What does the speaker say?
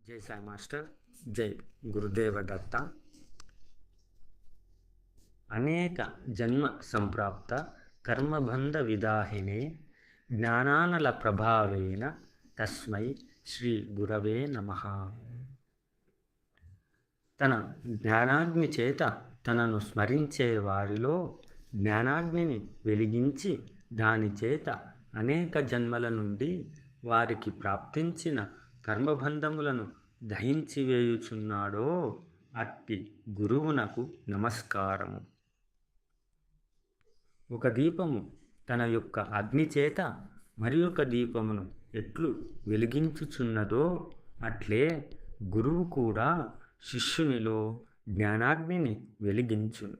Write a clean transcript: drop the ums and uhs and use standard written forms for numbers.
జై సాయి మాస్టర్. జై గురుదేవ దత్త. అనేక జన్మ సంప్రాప్త కర్మబంధ విదాహినే జ్ఞానానల ప్రభావేన తస్మై శ్రీ గురవే నమః. తన జ్ఞానాగ్ని చేత తనను స్మరించే వారిలో జ్ఞానాగ్నిని వెలిగించి దాని చేత అనేక జన్మల నుండి వారికి ప్రాప్తించిన కర్మబంధములను దహించి వేయుచున్నాడో అట్టి గురువునకు నమస్కారము. ఒక దీపము తన యొక్క అగ్ని చేత మరి ఒక దీపమును ఎట్లు వెలిగించుచున్నదో అట్లే గురువు కూడా శిష్యునిలో జ్ఞానాగ్నిని వెలిగించును.